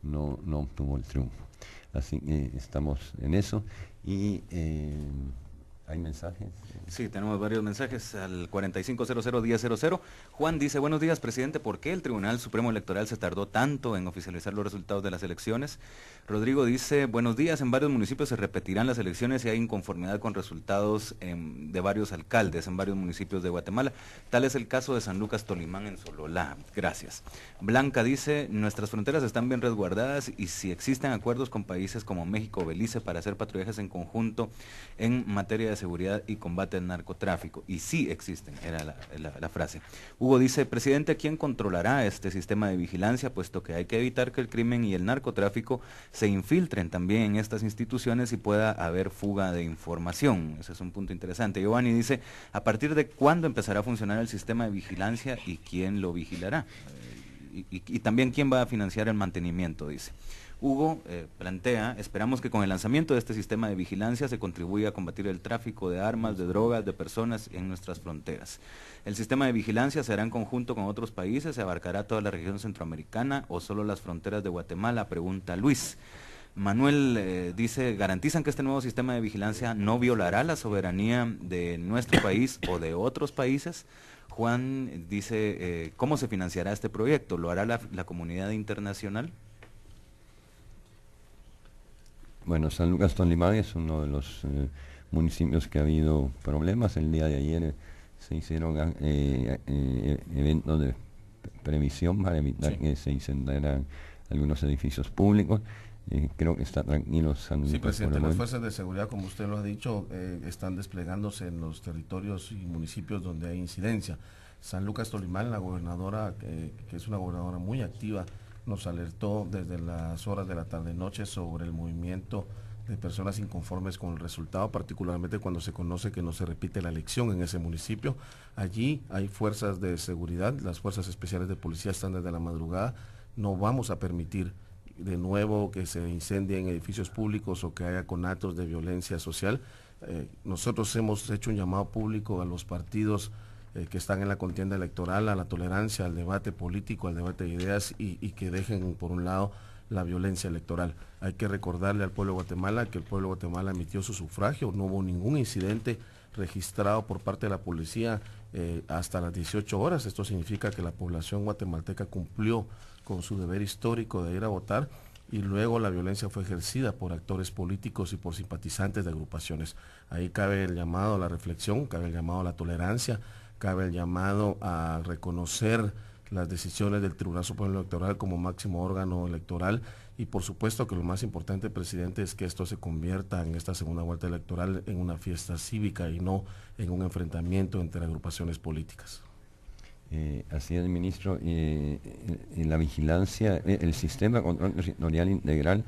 no obtuvo el triunfo. Así que estamos en eso y ¿hay mensajes? Sí, tenemos varios mensajes al 4500-1000. Juan dice, buenos días, presidente, ¿por qué el Tribunal Supremo Electoral se tardó tanto en oficializar los resultados de las elecciones? Rodrigo dice, buenos días, en varios municipios se repetirán las elecciones y hay inconformidad con resultados de varios alcaldes en varios municipios de Guatemala. Tal es el caso de San Lucas Tolimán en Sololá. Gracias. Blanca dice, nuestras fronteras están bien resguardadas y si existen acuerdos con países como México o Belice para hacer patrullajes en conjunto en materia de seguridad y combate al narcotráfico. Y sí existen, era la frase. Hugo dice, presidente, ¿quién controlará este sistema de vigilancia? Puesto que hay que evitar que el crimen y el narcotráfico se infiltren también en estas instituciones y pueda haber fuga de información. Ese es un punto interesante. Giovanni dice, ¿a partir de cuándo empezará a funcionar el sistema de vigilancia y quién lo vigilará? Y también quién va a financiar el mantenimiento, dice. Hugo plantea, esperamos que con el lanzamiento de este sistema de vigilancia se contribuya a combatir el tráfico de armas, de drogas, de personas en nuestras fronteras. El sistema de vigilancia se hará en conjunto con otros países, se abarcará toda la región centroamericana o solo las fronteras de Guatemala, pregunta Luis. Manuel dice, ¿garantizan que este nuevo sistema de vigilancia no violará la soberanía de nuestro país o de otros países? Juan dice, ¿cómo se financiará este proyecto? ¿Lo hará la comunidad internacional? Bueno, San Lucas Tolimán es uno de los municipios que ha habido problemas. El día de ayer se hicieron eventos de previsión para evitar que se incendiaran algunos edificios públicos. Creo que está tranquilo San Lucas. Sí, presidente, las fuerzas de seguridad, como usted lo ha dicho, están desplegándose en los territorios y municipios donde hay incidencia. San Lucas Tolimán, la gobernadora, que es una gobernadora muy activa, nos alertó desde las horas de la tarde-noche sobre el movimiento de personas inconformes con el resultado, particularmente cuando se conoce que no se repite la elección en ese municipio. Allí hay fuerzas de seguridad, las fuerzas especiales de policía están desde la madrugada. No vamos a permitir de nuevo que se incendien edificios públicos o que haya conatos de violencia social. Nosotros hemos hecho un llamado público a los partidos que están en la contienda electoral, a la tolerancia, al debate político, al debate de ideas y que dejen por un lado la violencia electoral. Hay que recordarle al pueblo de Guatemala que el pueblo de Guatemala emitió su sufragio, no hubo ningún incidente registrado por parte de la policía hasta las 18 horas. Esto significa que la población guatemalteca cumplió con su deber histórico de ir a votar y luego la violencia fue ejercida por actores políticos y por simpatizantes de agrupaciones. Ahí cabe el llamado a la reflexión, cabe el llamado a la tolerancia, cabe el llamado a reconocer las decisiones del Tribunal Supremo Electoral como máximo órgano electoral y por supuesto que lo más importante, presidente, es que esto se convierta en esta segunda vuelta electoral en una fiesta cívica y no en un enfrentamiento entre agrupaciones políticas. Así es, ministro. La vigilancia, el sistema de control territorial integral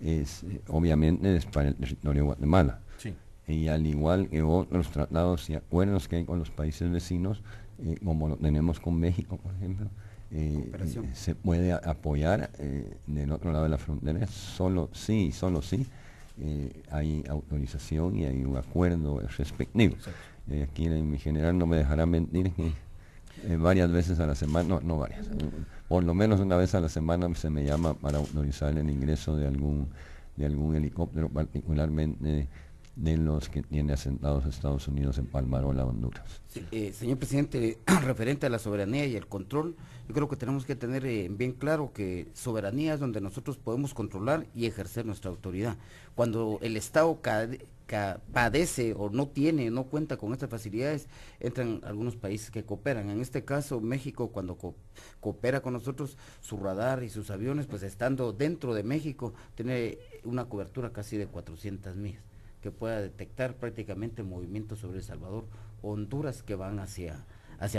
es obviamente es para el territorio de Guatemala. Sí. Y al igual que otros tratados y acuerdos que hay con los países vecinos, como lo tenemos con México, por ejemplo, se puede apoyar del otro lado de la frontera, solo sí hay autorización y hay un acuerdo respectivo. Aquí mi general no me dejará mentir que varias veces a la semana, no varias, por lo menos una vez a la semana se me llama para autorizar el ingreso de algún helicóptero, particularmente de los que tiene asentados Estados Unidos en Palmarola, Honduras. Sí, señor presidente, referente a la soberanía y el control, yo creo que tenemos que tener bien claro que soberanía es donde nosotros podemos controlar y ejercer nuestra autoridad. Cuando el Estado padece o no cuenta con estas facilidades, entran algunos países que cooperan. En este caso, México, cuando coopera con nosotros, su radar y sus aviones, pues estando dentro de México, tiene una cobertura casi de 400 millas, que pueda detectar prácticamente movimientos sobre El Salvador o Honduras que van hacia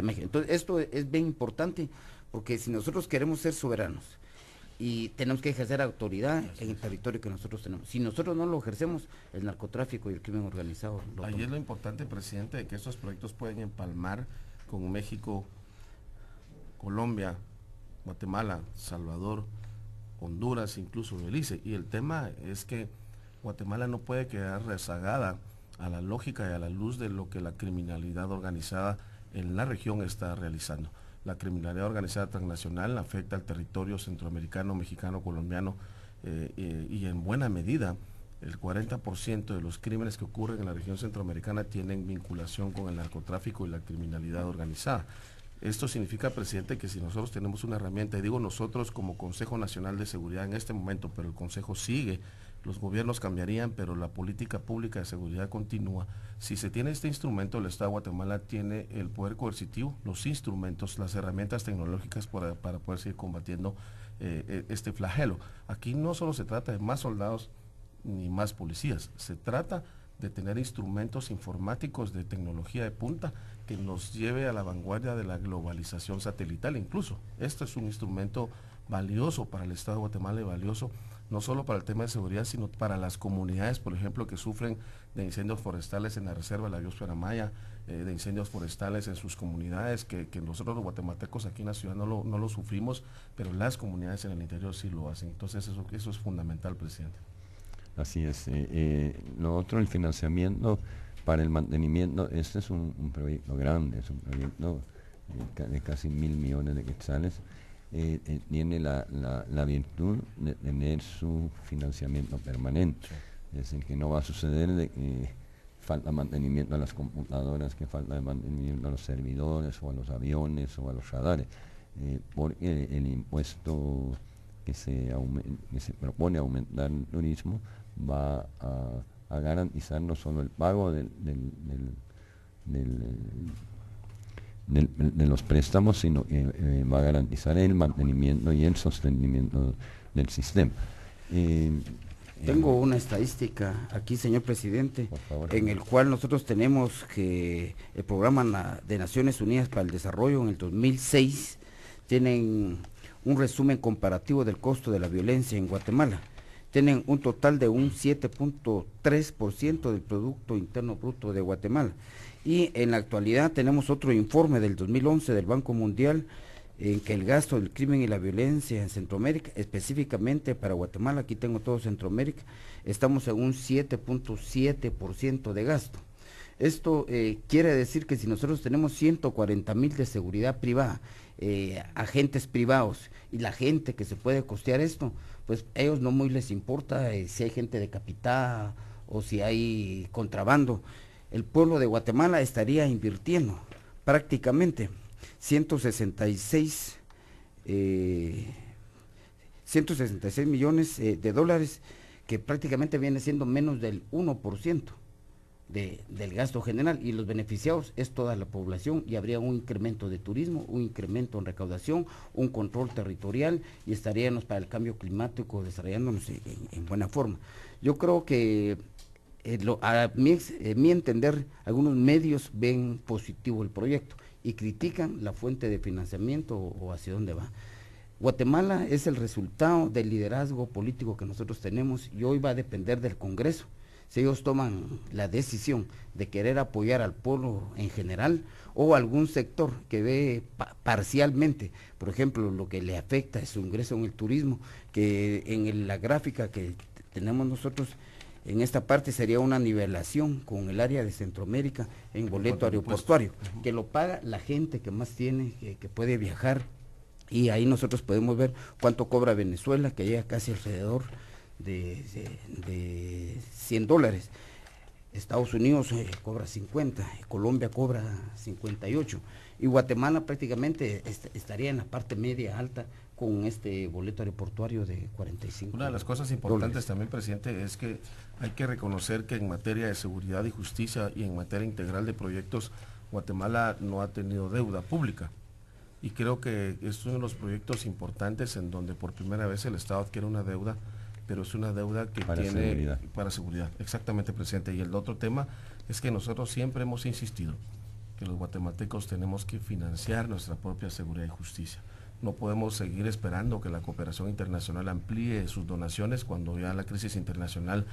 México. Entonces, esto es bien importante, porque si nosotros queremos ser soberanos, y tenemos que ejercer autoridad en el territorio que nosotros tenemos. Si nosotros no lo ejercemos, el narcotráfico y el crimen organizado lo Ahí toman. es lo importante, presidente, de que estos proyectos pueden empalmar con México, Colombia, Guatemala, Salvador, Honduras, incluso Belice. Y el tema es que Guatemala no puede quedar rezagada a la lógica y a la luz de lo que la criminalidad organizada en la región está realizando. La criminalidad organizada transnacional afecta al territorio centroamericano, mexicano, colombiano, y en buena medida el 40% de los crímenes que ocurren en la región centroamericana tienen vinculación con el narcotráfico y la criminalidad organizada. Esto significa, presidente, que si nosotros tenemos una herramienta, y digo nosotros como Consejo Nacional de Seguridad en este momento, pero el Consejo sigue, los gobiernos cambiarían, pero la política pública de seguridad continúa. Si se tiene este instrumento, el Estado de Guatemala tiene el poder coercitivo, los instrumentos, las herramientas tecnológicas para poder seguir combatiendo este flagelo. Aquí no solo se trata de más soldados ni más policías, se trata de tener instrumentos informáticos de tecnología de punta que nos lleve a la vanguardia de la globalización satelital. Incluso esto es un instrumento valioso para el Estado de Guatemala y valioso no solo para el tema de seguridad, sino para las comunidades, por ejemplo, que sufren de incendios forestales en la reserva de la biosfera maya, de incendios forestales en sus comunidades, que nosotros los guatemaltecos aquí en la ciudad no lo sufrimos, pero las comunidades en el interior sí lo hacen. Entonces eso es fundamental, presidente. Así es. Lo otro, el financiamiento para el mantenimiento. Este es un proyecto grande, es un proyecto de casi 1.000 millones de quetzales. Tiene la virtud de tener su financiamiento permanente. Es decir, que no va a suceder de que falta mantenimiento a las computadoras, que falta mantenimiento a los servidores o a los aviones o a los radares, porque el impuesto que se propone aumentar el turismo va a garantizar no solo el pago de los préstamos, sino que va a garantizar el mantenimiento y el sostenimiento del sistema. Tengo una estadística aquí, señor presidente, por favor, en el cual nosotros tenemos que el Programa de Naciones Unidas para el Desarrollo en el 2006 tienen un resumen comparativo del costo de la violencia en Guatemala. Tienen un total de un 7.3% del Producto Interno Bruto de Guatemala. Y en la actualidad tenemos otro informe del 2011 del Banco Mundial en que el gasto del crimen y la violencia en Centroamérica, específicamente para Guatemala, aquí tengo todo Centroamérica, estamos en un 7.7% de gasto. Esto quiere decir que si nosotros tenemos 140,000 de seguridad privada, agentes privados y la gente que se puede costear esto, pues a ellos no muy les importa si hay gente decapitada o si hay contrabando. El pueblo de Guatemala estaría invirtiendo prácticamente 166 millones de dólares, que prácticamente viene siendo menos del 1% del gasto general, y los beneficiados es toda la población, y habría un incremento de turismo, un incremento en recaudación, un control territorial, y estaríamos para el cambio climático desarrollándonos en buena forma. Yo creo que a mi entender, algunos medios ven positivo el proyecto y critican la fuente de financiamiento o hacia dónde va. Guatemala es el resultado del liderazgo político que nosotros tenemos, y hoy va a depender del Congreso. Si ellos toman la decisión de querer apoyar al pueblo en general o algún sector que ve parcialmente, por ejemplo, lo que le afecta es su ingreso en el turismo, que en la gráfica que tenemos nosotros, en esta parte sería una nivelación con el área de Centroamérica en boleto aeroportuario, que lo paga la gente que más tiene, que puede viajar, y ahí nosotros podemos ver cuánto cobra Venezuela, que llega casi alrededor de $100. Estados Unidos cobra 50, Colombia cobra 58, y Guatemala prácticamente estaría en la parte media alta con este boleto aeroportuario de 45. Una de las cosas importantes también, presidente, es que hay que reconocer que en materia de seguridad y justicia y en materia integral de proyectos, Guatemala no ha tenido deuda pública. Y creo que es uno de los proyectos importantes en donde por primera vez el Estado adquiere una deuda, pero es una deuda que para seguridad. Exactamente, presidente. Y el otro tema es que nosotros siempre hemos insistido que los guatemaltecos tenemos que financiar nuestra propia seguridad y justicia. No podemos seguir esperando que la cooperación internacional amplíe sus donaciones cuando ya la crisis internacional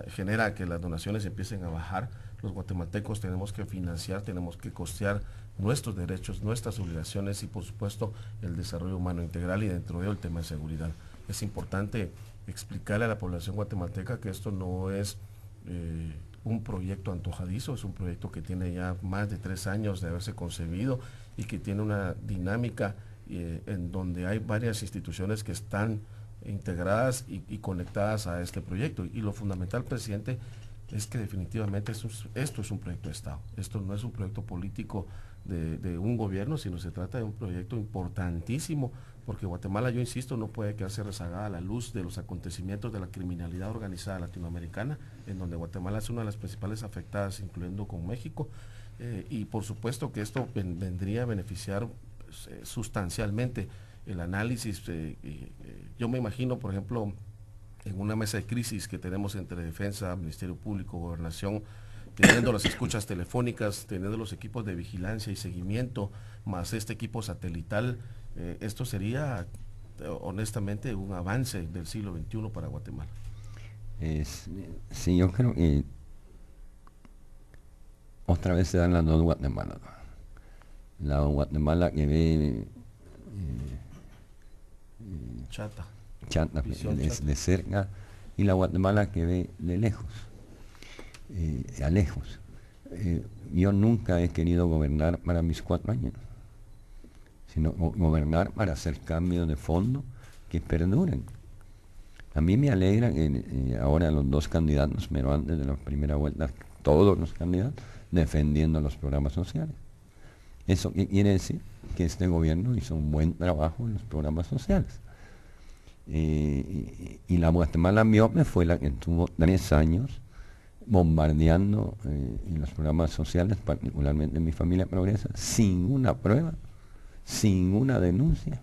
genera que las donaciones empiecen a bajar. Los guatemaltecos tenemos que financiar, tenemos que costear nuestros derechos, nuestras obligaciones y por supuesto el desarrollo humano integral, y dentro de ello el tema de seguridad. Es importante explicarle a la población guatemalteca que esto no es un proyecto antojadizo, es un proyecto que tiene ya más de 3 años de haberse concebido y que tiene una dinámica en donde hay varias instituciones que están integradas y conectadas a este proyecto. Y lo fundamental, presidente, es que definitivamente esto es un proyecto de Estado. Esto no es un proyecto político de un gobierno, sino se trata de un proyecto importantísimo, porque Guatemala, yo insisto, no puede quedarse rezagada a la luz de los acontecimientos de la criminalidad organizada latinoamericana, en donde Guatemala es una de las principales afectadas, incluyendo con México, y por supuesto que esto vendría a beneficiar sustancialmente el análisis. Yo me imagino, por ejemplo, en una mesa de crisis que tenemos entre Defensa, Ministerio Público, Gobernación, teniendo las escuchas telefónicas, teniendo los equipos de vigilancia y seguimiento, más este equipo satelital, esto sería honestamente un avance del siglo XXI para Guatemala. Sí, yo creo que otra vez se dan las dos Guatemala. La Guatemala que ve chata de cerca, y la Guatemala que ve de lejos, a lejos. Yo nunca he querido gobernar para mis 4 años, sino gobernar para hacer cambios de fondo que perduren. A mí me alegra que ahora los 2 candidatos, pero antes de la primera vuelta, todos los candidatos defendiendo los programas sociales. ¿Eso qué quiere decir? Que este gobierno hizo un buen trabajo en los programas sociales. Y la Guatemala miope fue la que estuvo 3 años bombardeando en los programas sociales, particularmente en Mi Familia Progresa, sin una prueba, sin una denuncia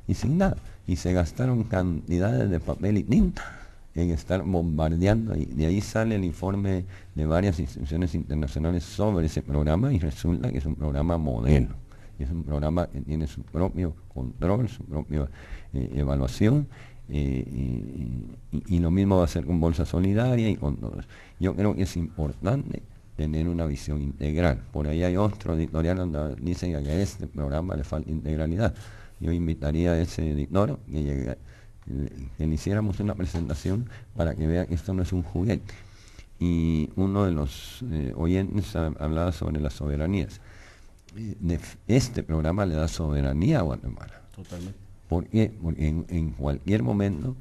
y sin nada. Y se gastaron cantidades de papel y tinta en estar bombardeando, y de ahí sale el informe de varias instituciones internacionales sobre ese programa, y resulta que es un programa modelo, es un programa que tiene su propio control, su propia evaluación, y lo mismo va a ser con Bolsa Solidaria y con todo eso. Yo creo que es importante tener una visión integral. Por ahí hay otro editorial donde dice que a este programa le falta integralidad. Yo invitaría a ese editor que le hiciéramos una presentación para que vea que esto no es un juguete. Y uno de los oyentes hablaba sobre las soberanías. Este programa le da soberanía a Guatemala. Totalmente. ¿Por qué? Porque en cualquier momento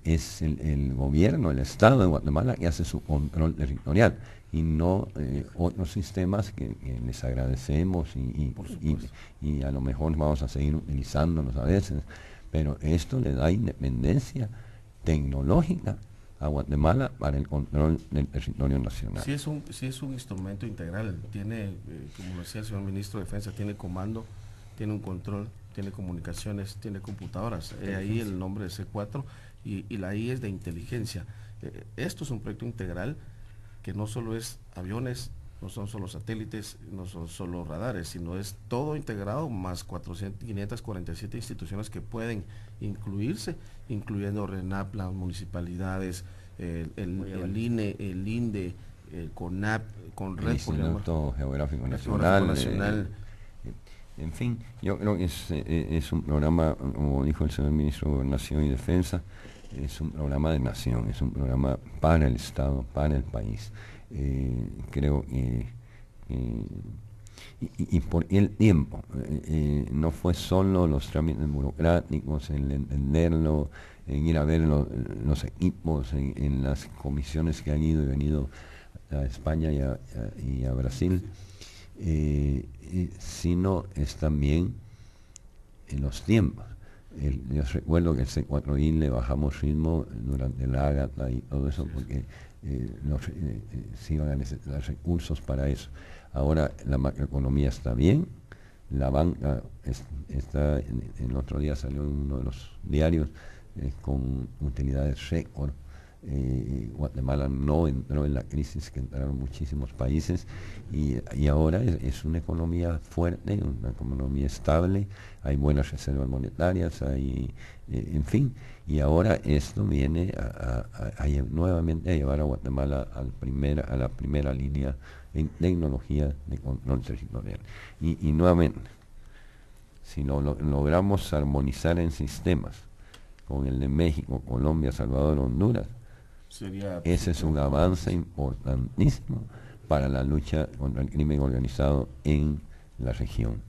es el gobierno, el Estado de Guatemala que hace su control territorial, y no otros sistemas que les agradecemos y a lo mejor vamos a seguir utilizándolos a veces, pero esto le da independencia tecnológica a Guatemala para el control del territorio nacional. Sí es un instrumento integral, tiene, como decía el señor ministro de Defensa, tiene comando, tiene un control, tiene comunicaciones, tiene computadoras, ahí el nombre de C4, y la I es de inteligencia. Esto es un proyecto integral que no solo es aviones, no son solo satélites, no son solo radares, sino es todo integrado, más 547 instituciones que pueden incluirse, incluyendo RENAP, las municipalidades, el INE, el INDE, el CONAP, el Instituto Geográfico Nacional. En fin, yo creo que es un programa, como dijo el señor ministro de Gobernación y Defensa, es un programa de nación, es un programa para el Estado, para el país. Creo que y por el tiempo, no fue solo los trámites burocráticos, el entenderlo, en ir a ver los equipos en las comisiones que han ido y venido a España y a Brasil, sino es también en los tiempos. Yo recuerdo que el C4I le bajamos ritmo durante el Ágata y todo eso, porque se iban a necesitar recursos para eso. Ahora la macroeconomía está bien, la banca está, el otro día salió en uno de los diarios con utilidades récord. Guatemala no entró en la crisis que entraron muchísimos países, y ahora es una economía fuerte, una economía estable, hay buenas reservas monetarias, en fin, y ahora esto viene nuevamente a llevar a Guatemala a la primera línea en tecnología de control territorial. Y nuevamente, si logramos armonizar en sistemas con el de México, Colombia, Salvador, Honduras, ese es un avance importantísimo para la lucha contra el crimen organizado en la región.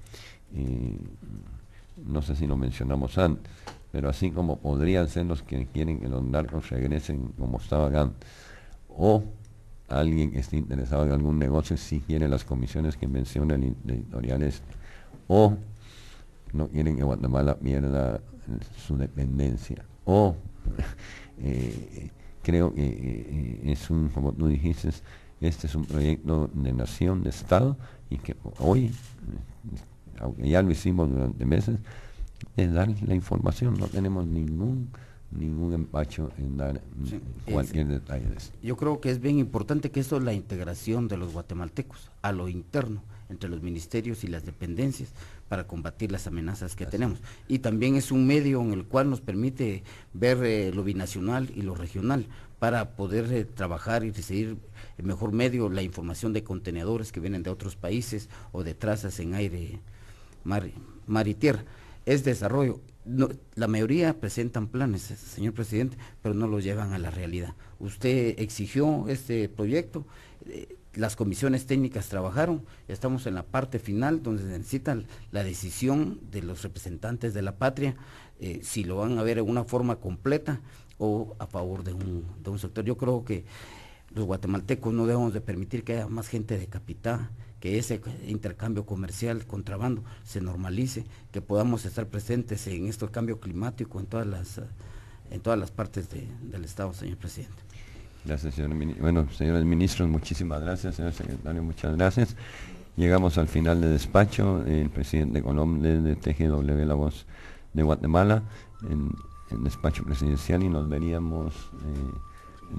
No sé si lo mencionamos antes, pero así como podrían ser los que quieren que los narcos regresen como estaban antes, o alguien que esté interesado en algún negocio si quiere las comisiones que menciona el editorial o no quieren que Guatemala pierda su dependencia, o creo que es un, como tú dijiste, este es un proyecto de nación, de Estado, y que hoy, aunque ya lo hicimos durante meses, es dar la información, no tenemos ningún empacho en dar cualquier detalle de eso. Yo creo que es bien importante que eso es la integración de los guatemaltecos a lo interno, entre los ministerios y las dependencias, para combatir las amenazas que tenemos. Y también es un medio en el cual nos permite ver lo binacional y lo regional, para poder trabajar y recibir el mejor medio, la información de contenedores que vienen de otros países o de trazas en aire, mar y tierra. Es desarrollo. No, la mayoría presentan planes, señor presidente, pero no los llevan a la realidad. Usted exigió este proyecto, las comisiones técnicas trabajaron, estamos en la parte final donde se necesita la decisión de los representantes de la patria, si lo van a ver en una forma completa o a favor de un sector. Yo creo que los guatemaltecos no debemos de permitir que haya más gente decapitada, que ese intercambio comercial, contrabando, se normalice, que podamos estar presentes en este cambio climático en todas las partes del Estado, señor presidente. Gracias, señor ministro. Bueno, señores ministros, muchísimas gracias, señor secretario, muchas gracias. Llegamos al final del despacho. El presidente Colom de TGW, La Voz de Guatemala, en despacho presidencial, y nos veríamos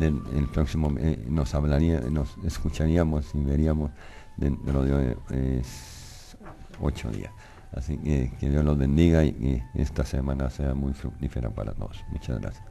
el próximo, nos escucharíamos y veríamos dentro de 8 días. Así que Dios los bendiga y que esta semana sea muy fructífera para todos. Muchas gracias.